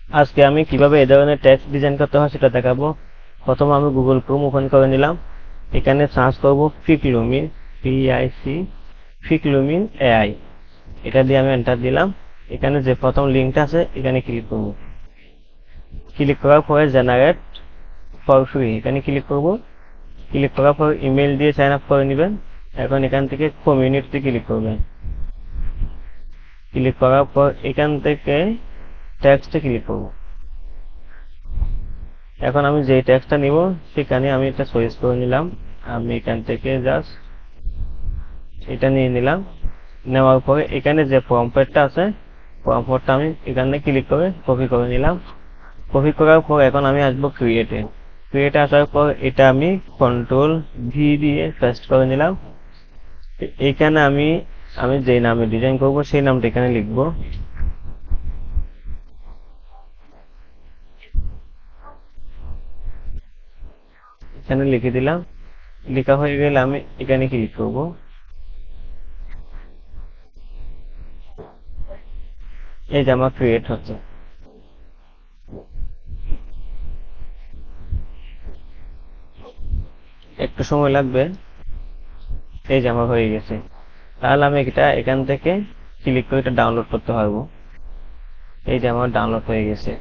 আজকে আমি কিভাবে এই ধরনের টেক্সট ডিজাইন করতে হয় সেটা দেখাবো। প্রথমে আমি গুগল ক্রোম ওপেন করে নিলাম। এখানে সার্চ করব ফিকলুমিন, PIC, ফিকলুমিন AI। এটা দিয়ে আমি এন্টার দিলাম। এখানে যে প্রথম লিঙ্কটা আছে এখানে ক্লিক করব। ক্লিক করার পরে জেনারেট ফর ফ্রি এখানে ক্লিক করব। ক্লিক করার পর ইমেল দিয়ে সাইন আপ করে নেবেন। এখন এখান থেকে কমিউনিটিতে ক্লিক করবেন। ক্লিক করার পর এখান থেকে টেক্সটে ক্লিক করব। এখন আমি যে টেক্সটটা নিব সেখানে আমি এটা চয়েস করে নিলাম। আমি এখান থেকে জাস্ট এটা নিয়ে নিলাম। নেওয়ার পরে এখানে যে প্রম্পটটা আছে প্রম্পটটা আমি এখানে ক্লিক করে কপি করে নিলাম। কপি করার পর এখন আমি আসবো ক্রিয়েটে। ক্রিয়েটে আসার পর এটা আমি কন্ট্রোল V দিয়ে পেস্ট করে নিলাম। এখানে আমি আমি যে নামে ডিজাইন করব সেই নামটা এখানে লিখবো। এখানে লিখে দিলাম। লেখা হয়ে গেলে আমি এখানে ক্লিক করব। এই যে আমার ক্রিয়েট হচ্ছে। একটু সময় লাগবে। এই যে আমার হয়ে গেছে। তাহলে আমি এটা এখান থেকে ক্লিক করে এটা ডাউনলোড করতে পারবো। এই যে আমার ডাউনলোড হয়ে গেছে।